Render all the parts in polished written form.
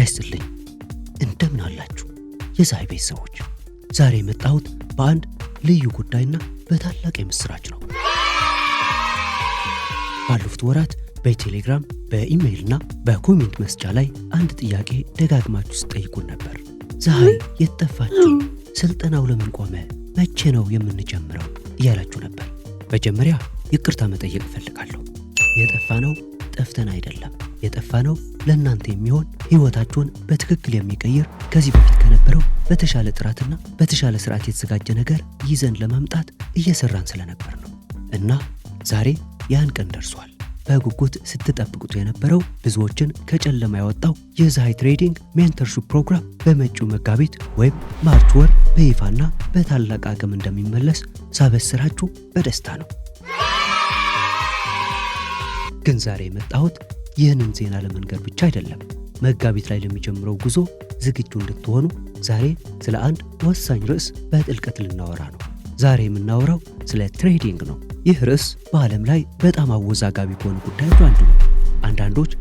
ይስጥልኝ እንደምን አላችሁ የዛይ ቤተሰቦች። ዛሬ የመጣሁት በአንድ ልዩ ጉዳይና በታላቅ የምስራች ነው። ባለፉት ወራት በቴሌግራም በኢሜይልና በኮሜንት መስጫ ላይ አንድ ጥያቄ ደጋግማችሁ ስትጠይቁን ነበር። ዛይ የጠፋችሁ ስልጠናው ለምን ቆመ? መቼ ነው የምንጀምረው? እያላችሁ ነበር። መጀመሪያ ይቅርታ መጠየቅ እፈልጋለሁ። የጠፋነው ጠፍተን አይደለም። የጠፋነው ለእናንተ የሚሆን ህይወታችሁን በትክክል የሚቀይር ከዚህ በፊት ከነበረው በተሻለ ጥራትና በተሻለ ስርዓት የተዘጋጀ ነገር ይዘን ለማምጣት እየሰራን ስለነበር ነው። እና ዛሬ ያን ቀን ደርሷል። በጉጉት ስትጠብቁት የነበረው ብዙዎችን ከጨለማ ያወጣው የዛይ ትሬዲንግ ሜንተርሺፕ ፕሮግራም በመጪው መጋቢት ወይም ማርች ወር በይፋና በታላቅ አቅም እንደሚመለስ ሳበስራችሁ በደስታ ነው። ግን ዛሬ የመጣሁት ይህንን ዜና ለመንገር ብቻ አይደለም። መጋቢት ላይ ለሚጀምረው ጉዞ ዝግጁ እንድትሆኑ ዛሬ ስለ አንድ ወሳኝ ርዕስ በጥልቀት ልናወራ ነው። ዛሬ የምናወራው ስለ ትሬዲንግ ነው። ይህ ርዕስ በዓለም ላይ በጣም አወዛጋቢ ከሆኑ ጉዳዮች አንዱ ነው። አንዳንዶች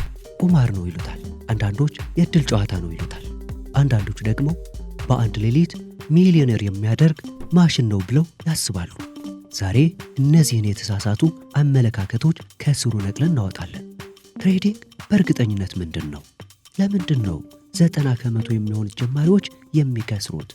ቁማር ነው ይሉታል፣ አንዳንዶች የእድል ጨዋታ ነው ይሉታል፣ አንዳንዶች ደግሞ በአንድ ሌሊት ሚሊዮነር የሚያደርግ ማሽን ነው ብለው ያስባሉ። ዛሬ እነዚህን የተሳሳቱ አመለካከቶች ከስሩ ነቅለን እናወጣለን። ትሬዲንግ በእርግጠኝነት ምንድን ነው? ለምንድን ነው 90% የሚሆኑት ጀማሪዎች የሚከስሩት?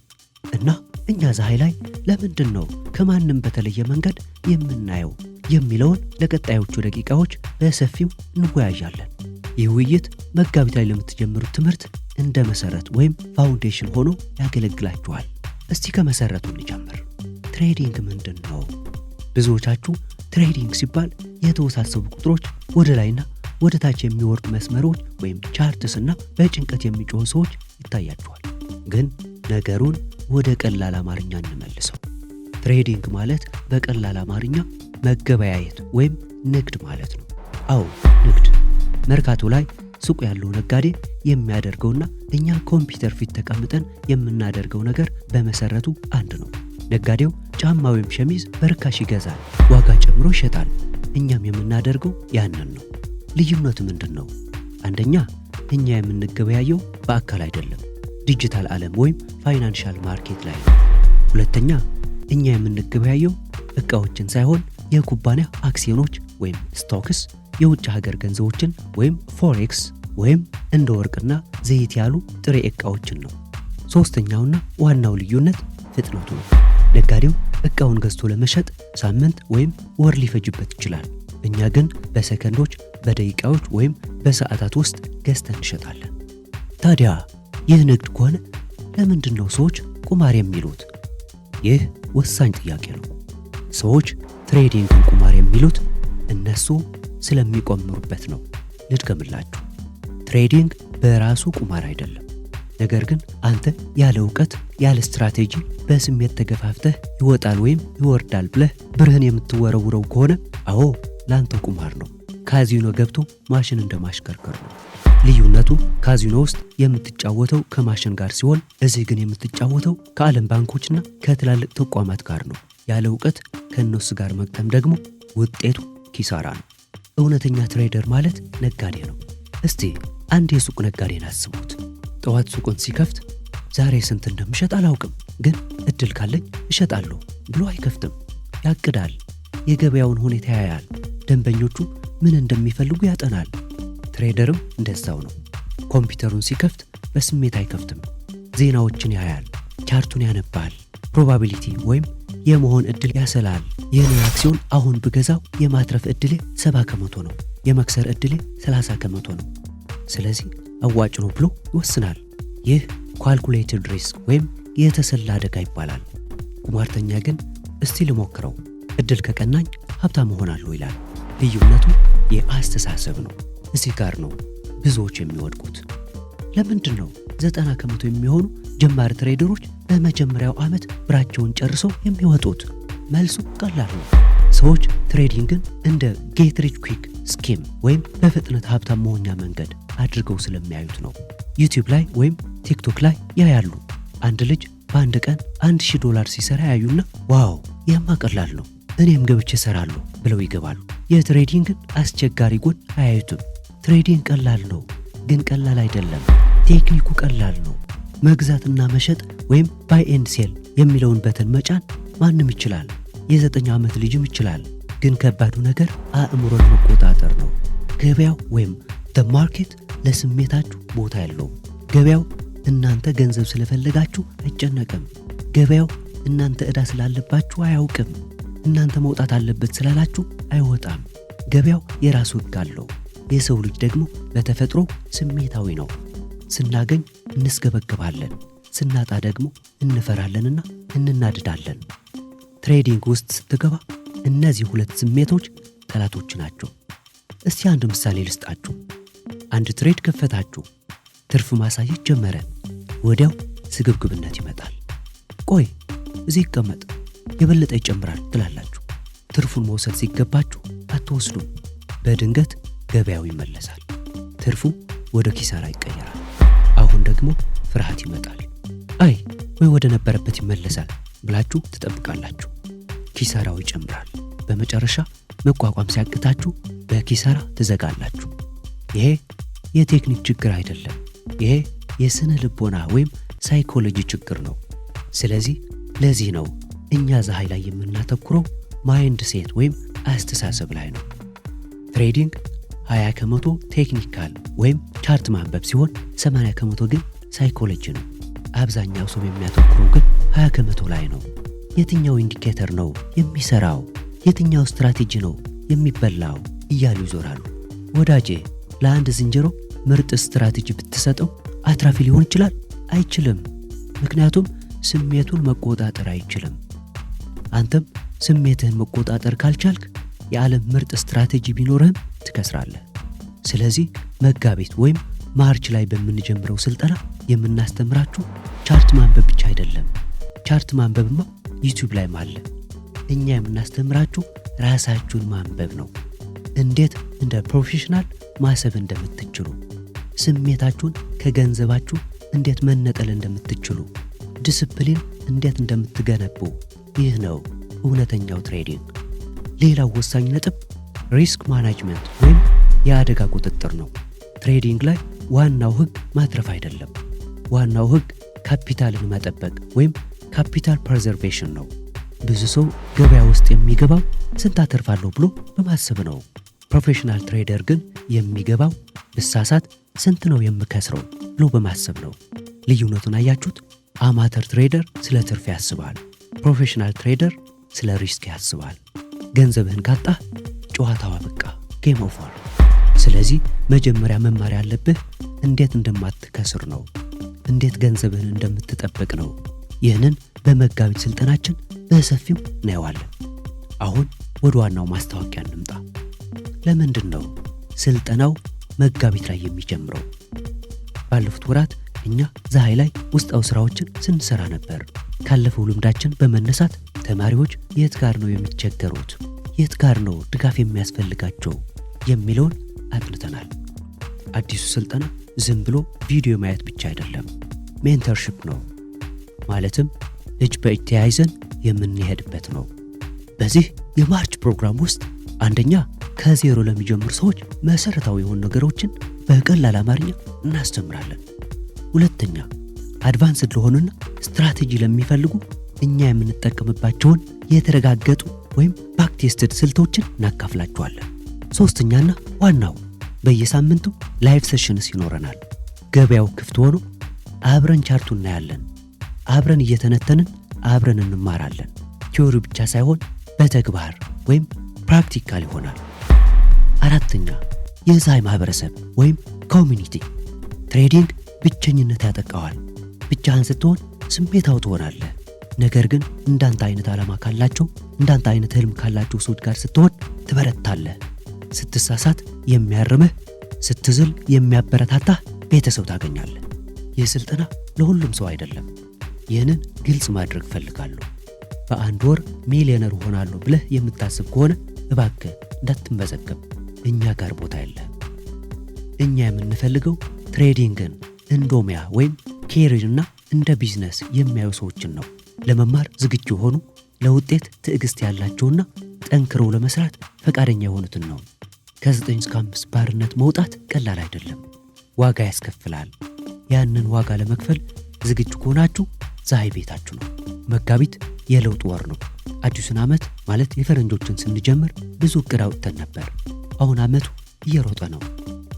እና እኛ ዛይ ላይ ለምንድን ነው ከማንም በተለየ መንገድ የምናየው የሚለውን ለቀጣዮቹ ደቂቃዎች በሰፊው እንወያያለን። ይህ ውይይት መጋቢት ላይ ለምትጀምሩት ትምህርት እንደ መሰረት ወይም ፋውንዴሽን ሆኖ ያገለግላችኋል። እስቲ ከመሰረቱ እንጀምር። ትሬዲንግ ምንድን ነው? ብዙዎቻችሁ ትሬዲንግ ሲባል የተወሳሰቡ ቁጥሮች፣ ወደ ላይና ወደ ታች የሚወርዱ መስመሮች ወይም ቻርትስና በጭንቀት የሚጮሁ ሰዎች ይታያችኋል። ግን ነገሩን ወደ ቀላል አማርኛ እንመልሰው። ትሬዲንግ ማለት በቀላል አማርኛ መገበያየት ወይም ንግድ ማለት ነው። አዎ ንግድ። መርካቶ ላይ ሱቅ ያለው ነጋዴ የሚያደርገውና እኛ ኮምፒውተር ፊት ተቀምጠን የምናደርገው ነገር በመሰረቱ አንድ ነው። ነጋዴው ጫማ ወይም ሸሚዝ በርካሽ ይገዛል፣ ዋጋ ጨምሮ ይሸጣል። እኛም የምናደርገው ያንን ነው። ልዩነቱ ምንድን ነው? አንደኛ እኛ የምንገበያየው በአካል አይደለም፣ ዲጂታል ዓለም ወይም ፋይናንሻል ማርኬት ላይ ነው። ሁለተኛ እኛ የምንገበያየው ዕቃዎችን ሳይሆን የኩባንያ አክሲዮኖች ወይም ስቶክስ፣ የውጭ ሀገር ገንዘቦችን ወይም ፎሬክስ ወይም እንደ ወርቅና ዘይት ያሉ ጥሬ ዕቃዎችን ነው። ሶስተኛውና ዋናው ልዩነት ፍጥነቱ ነው። ነጋዴው ዕቃውን ገዝቶ ለመሸጥ ሳምንት ወይም ወር ሊፈጅበት ይችላል። እኛ ግን በሰከንዶች፣ በደቂቃዎች ወይም በሰዓታት ውስጥ ገዝተን እንሸጣለን። ታዲያ ይህ ንግድ ከሆነ ለምንድን ነው ሰዎች ቁማር የሚሉት? ይህ ወሳኝ ጥያቄ ነው። ሰዎች ትሬዲንግን ቁማር የሚሉት እነሱ ስለሚቆምሩበት ነው። ልድገምላችሁ። ትሬዲንግ በራሱ ቁማር አይደለም። ነገር ግን አንተ ያለ እውቀት፣ ያለ ስትራቴጂ በስሜት ተገፋፍተህ ይወጣል ወይም ይወርዳል ብለህ ብርህን የምትወረውረው ከሆነ አዎ ላንተ ቁማር ነው። ካዚኖ ገብቶ ማሽን እንደማሽከርከር ነው። ልዩነቱ ካዚኖ ውስጥ የምትጫወተው ከማሽን ጋር ሲሆን እዚህ ግን የምትጫወተው ከዓለም ባንኮችና ከትላልቅ ተቋማት ጋር ነው። ያለ እውቀት ከእነሱ ጋር መቅጠም ደግሞ ውጤቱ ኪሳራ ነው። እውነተኛ ትሬደር ማለት ነጋዴ ነው። እስቲ አንድ የሱቅ ነጋዴን አስቡት። ጠዋት ሱቁን ሲከፍት ዛሬ ስንት እንደምሸጥ አላውቅም፣ ግን እድል ካለኝ እሸጣለሁ ብሎ አይከፍትም። ያቅዳል፣ የገበያውን ሁኔታ ያያል፣ ደንበኞቹ ምን እንደሚፈልጉ ያጠናል። ትሬደርም እንደዛው ነው። ኮምፒውተሩን ሲከፍት በስሜት አይከፍትም። ዜናዎችን ያያል፣ ቻርቱን ያነባል፣ ፕሮባቢሊቲ ወይም የመሆን እድል ያሰላል። ይህንን አክሲዮን አሁን ብገዛው የማትረፍ እድሌ 70% ነው፣ የመክሰር እድሌ 30% ነው። ስለዚህ አዋጭ ነው ብሎ ይወስናል። ይህ ካልኩሌትድ ሪስክ ወይም የተሰላ አደጋ ይባላል። ቁማርተኛ ግን እስቲ ልሞክረው፣ እድል ከቀናኝ ሀብታም እሆናለሁ ይላል። ልዩነቱ የአስተሳሰብ ነው። እዚህ ጋር ነው ብዙዎች የሚወድቁት። ለምንድን ነው 90% የሚሆኑ ጀማሪ ትሬደሮች በመጀመሪያው ዓመት ብራቸውን ጨርሰው የሚወጡት? መልሱ ቀላል ነው። ሰዎች ትሬዲንግን እንደ ጌት ሪች ኩዊክ ስኪም ወይም በፍጥነት ሀብታም መሆኛ መንገድ አድርገው ስለሚያዩት ነው። ዩቲዩብ ላይ ወይም ቲክቶክ ላይ ያያሉ። አንድ ልጅ በአንድ ቀን $1000 ሲሰራ ያዩና ዋው ይህማ ቀላል ነው፣ እኔም ገብቼ እሰራለሁ ብለው ይገባሉ። የትሬዲንግን አስቸጋሪ ጎን አያዩትም። ትሬዲንግ ቀላል ነው፣ ግን ቀላል አይደለም። ቴክኒኩ ቀላል ነው። መግዛትና መሸጥ ወይም ባይ ኤንድ ሴል የሚለውን በተን መጫን ማንም ይችላል። የ9 ዓመት ልጅም ይችላል። ግን ከባዱ ነገር አእምሮን መቆጣጠር ነው። ገበያው ወይም the market ለስሜታችሁ ቦታ ያለው። ገበያው እናንተ ገንዘብ ስለፈለጋችሁ አይጨነቅም። ገበያው እናንተ ዕዳ ስላለባችሁ አያውቅም። እናንተ መውጣት አለበት ስላላችሁ አይወጣም። ገበያው የራሱ ሕግ አለው። የሰው ልጅ ደግሞ በተፈጥሮ ስሜታዊ ነው። ስናገኝ እንስገበግባለን፣ ስናጣ ደግሞ እንፈራለንና እንናድዳለን። ትሬዲንግ ውስጥ ስትገባ እነዚህ ሁለት ስሜቶች ጠላቶች ናቸው። እስቲ አንድ ምሳሌ ልስጣችሁ። አንድ ትሬድ ከፈታችሁ፣ ትርፍ ማሳየት ጀመረ። ወዲያው ስግብግብነት ይመጣል። ቆይ እዚህ ይቀመጥ፣ የበለጠ ይጨምራል ትላላችሁ። ትርፉን መውሰድ ሲገባችሁ አትወስዱም። በድንገት ገበያው ይመለሳል። ትርፉ ወደ ኪሳራ ይቀየራል። አሁን ደግሞ ፍርሃት ይመጣል። አይ ወይ ወደ ነበረበት ይመለሳል ብላችሁ ትጠብቃላችሁ። ኪሳራው ይጨምራል። በመጨረሻ መቋቋም ሲያቅታችሁ በኪሳራ ትዘጋላችሁ። ይሄ የቴክኒክ ችግር አይደለም። ይሄ የስነ ልቦና ወይም ሳይኮሎጂ ችግር ነው። ስለዚህ ለዚህ ነው እኛ ፀሐይ ላይ የምናተኩረው ማይንድ ሴት ወይም አስተሳሰብ ላይ ነው። ትሬዲንግ 20 ከመቶ ቴክኒካል ወይም ቻርት ማንበብ ሲሆን 80 ከመቶ ግን ሳይኮሎጂ ነው። አብዛኛው ሰው የሚያተኩረው ግን 20 ከመቶ ላይ ነው። የትኛው ኢንዲኬተር ነው የሚሰራው? የትኛው ስትራቴጂ ነው የሚበላው እያሉ ይዞራሉ። ወዳጄ፣ ለአንድ ዝንጀሮ ምርጥ ስትራቴጂ ብትሰጠው አትራፊ ሊሆን ይችላል? አይችልም። ምክንያቱም ስሜቱን መቆጣጠር አይችልም። አንተም ስሜትህን መቆጣጠር ካልቻልክ የዓለም ምርጥ ስትራቴጂ ቢኖርህም ትከስራለህ። ስለዚህ መጋቢት ወይም ማርች ላይ በምንጀምረው ስልጠና የምናስተምራችሁ ቻርት ማንበብ ብቻ አይደለም። ቻርት ማንበብማ ዩቲዩብ ላይም አለ። እኛ የምናስተምራችሁ ራሳችሁን ማንበብ ነው። እንዴት እንደ ፕሮፌሽናል ማሰብ እንደምትችሉ፣ ስሜታችሁን ከገንዘባችሁ እንዴት መነጠል እንደምትችሉ፣ ዲስፕሊን እንዴት እንደምትገነቡ። ይህ ነው እውነተኛው ትሬዲንግ። ሌላው ወሳኝ ነጥብ ሪስክ ማናጅመንት ወይም የአደጋ ቁጥጥር ነው። ትሬዲንግ ላይ ዋናው ሕግ ማትረፍ አይደለም። ዋናው ሕግ ካፒታልን መጠበቅ ወይም ካፒታል ፕሬዘርቬሽን ነው። ብዙ ሰው ገበያ ውስጥ የሚገባው ስንት አተርፋለሁ ብሎ በማሰብ ነው። ፕሮፌሽናል ትሬደር ግን የሚገባው ብሳሳት ስንት ነው የምከስረው ብሎ በማሰብ ነው። ልዩነቱን አያችሁት? አማተር ትሬደር ስለ ትርፍ ያስባል። ፕሮፌሽናል ትሬደር ስለ ሪስክ ያስባል። ገንዘብህን ካጣህ ጨዋታው አበቃ፣ ጌም ኦቨር። ስለዚህ መጀመሪያ መማር ያለብህ እንዴት እንደማትከስር ነው። እንዴት ገንዘብህን እንደምትጠብቅ ነው። ይህንን በመጋቢት ስልጠናችን በሰፊው እናየዋለን። አሁን ወደ ዋናው ማስታወቂያ እንምጣ። ለምንድን ነው ስልጠናው መጋቢት ላይ የሚጀምረው? ባለፉት ወራት እኛ ፀሐይ ላይ ውስጣዊ ስራዎችን ስንሰራ ነበር። ካለፈው ልምዳችን በመነሳት ተማሪዎች የት ጋር ነው የሚቸገሩት፣ የት ጋር ነው ድጋፍ የሚያስፈልጋቸው የሚለውን አጥንተናል። አዲሱ ስልጠና ዝም ብሎ ቪዲዮ ማየት ብቻ አይደለም፣ ሜንተርሺፕ ነው። ማለትም እጅ በእጅ ተያይዘን የምንሄድበት ነው። በዚህ የማርች ፕሮግራም ውስጥ አንደኛ ከዜሮ ለሚጀምሩ ሰዎች መሰረታዊ የሆኑ ነገሮችን በቀላል አማርኛ እናስተምራለን። ሁለተኛ አድቫንስድ ለሆኑና ስትራቴጂ ለሚፈልጉ እኛ የምንጠቀምባቸውን የተረጋገጡ ወይም ባክቴስትድ ስልቶችን እናካፍላችኋለን። ሶስተኛና ዋናው በየሳምንቱ ላይቭ ሴሽንስ ይኖረናል። ገበያው ክፍት ሆኖ አብረን ቻርቱ እናያለን። አብረን እየተነተንን አብረን እንማራለን። ቲዮሪ ብቻ ሳይሆን በተግባር ወይም ፕራክቲካል ይሆናል። አራተኛ የፀሐይ ማህበረሰብ ወይም ኮሚኒቲ። ትሬዲንግ ብቸኝነት ያጠቃዋል። ብቻህን ስትሆን ስሜታው ትሆናለህ። ነገር ግን እንዳንተ አይነት ዓላማ ካላቸው፣ እንዳንተ አይነት ህልም ካላቸው ሰዎች ጋር ስትሆን ትበረታለህ። ስትሳሳት የሚያርምህ፣ ስትዝል የሚያበረታታህ ቤተሰብ ታገኛለህ። ይህ ስልጠና ለሁሉም ሰው አይደለም። ይህንን ግልጽ ማድረግ ፈልጋለሁ። በአንድ ወር ሚሊዮነር ሆናለሁ ብለህ የምታስብ ከሆነ እባክህ እንዳትመዘገብ፣ እኛ ጋር ቦታ የለህም። እኛ የምንፈልገው ትሬዲንግን እንደ ሙያ ወይም ኬሪርና እንደ ቢዝነስ የሚያዩ ሰዎችን ነው። ለመማር ዝግጁ የሆኑ፣ ለውጤት ትዕግስት ያላቸውና ጠንክረው ለመስራት ፈቃደኛ የሆኑትን ነው። ከ9 እስከ 5 ባርነት መውጣት ቀላል አይደለም፣ ዋጋ ያስከፍላል። ያንን ዋጋ ለመክፈል ዝግጁ ከሆናችሁ ፀሐይ ቤታችሁ ነው። መጋቢት የለውጥ ወር ነው። አዲሱን ዓመት ማለት የፈረንጆችን ስንጀምር ብዙ እቅድ አውጥተን ነበር። አሁን ዓመቱ እየሮጠ ነው።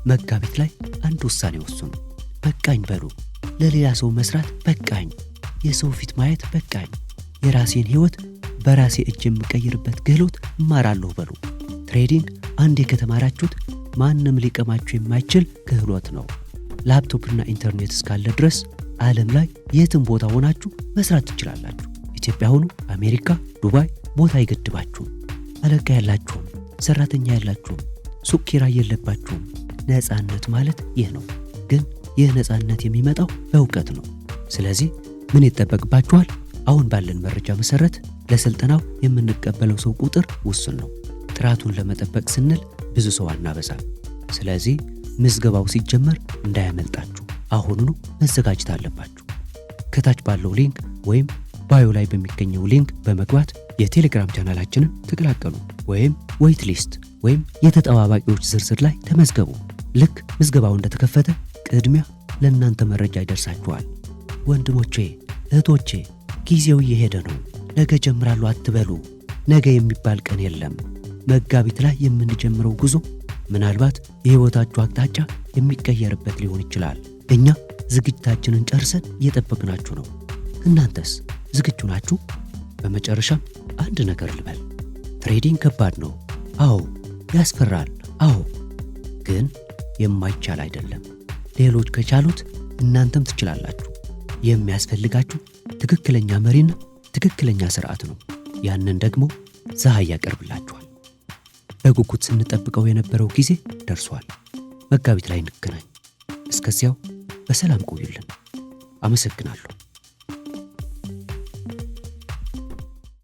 መጋቢት ላይ አንድ ውሳኔ ወስኑ። በቃኝ በሉ። ለሌላ ሰው መስራት በቃኝ፣ የሰው ፊት ማየት በቃኝ፣ የራሴን ሕይወት በራሴ እጅ የምቀይርበት ክህሎት እማራለሁ በሉ። ትሬዲንግ አንዴ ከተማራችሁት ማንም ሊቀማችሁ የማይችል ክህሎት ነው። ላፕቶፕና ኢንተርኔት እስካለ ድረስ ዓለም ላይ የትም ቦታ ሆናችሁ መስራት ትችላላችሁ። ኢትዮጵያ ሆኑ፣ አሜሪካ፣ ዱባይ፣ ቦታ አይገድባችሁም። አለቃ ያላችሁም፣ ሰራተኛ ያላችሁም፣ ሱቅ ኪራይ የለባችሁም። ነፃነት ማለት ይህ ነው። ግን ይህ ነፃነት የሚመጣው በእውቀት ነው። ስለዚህ ምን ይጠበቅባችኋል? አሁን ባለን መረጃ መሰረት ለስልጠናው የምንቀበለው ሰው ቁጥር ውስን ነው። ጥራቱን ለመጠበቅ ስንል ብዙ ሰው አናበዛም። ስለዚህ ምዝገባው ሲጀመር እንዳያመልጣችሁ አሁኑኑ መዘጋጀት አለባችሁ። ከታች ባለው ሊንክ ወይም ባዮ ላይ በሚገኘው ሊንክ በመግባት የቴሌግራም ቻናላችንን ተቀላቀሉ፣ ወይም ዌይት ሊስት ወይም የተጠባባቂዎች ዝርዝር ላይ ተመዝገቡ። ልክ ምዝገባው እንደተከፈተ ቅድሚያ ለእናንተ መረጃ ይደርሳችኋል። ወንድሞቼ እህቶቼ፣ ጊዜው እየሄደ ነው። ነገ ጀምራለሁ አትበሉ። ነገ የሚባል ቀን የለም። መጋቢት ላይ የምንጀምረው ጉዞ ምናልባት የሕይወታችሁ አቅጣጫ የሚቀየርበት ሊሆን ይችላል። እኛ ዝግጅታችንን ጨርሰን እየጠበቅናችሁ ነው። እናንተስ ዝግጁ ናችሁ? በመጨረሻም አንድ ነገር ልበል። ትሬዲንግ ከባድ ነው። አዎ ያስፈራል። አዎ ግን የማይቻል አይደለም። ሌሎች ከቻሉት እናንተም ትችላላችሁ። የሚያስፈልጋችሁ ትክክለኛ መሪና ትክክለኛ ስርዓት ነው። ያንን ደግሞ ፀሐይ ያቀርብላችኋል። በጉጉት ስንጠብቀው የነበረው ጊዜ ደርሷል። መጋቢት ላይ እንገናኝ። እስከዚያው በሰላም ቆዩልን። አመሰግናለሁ።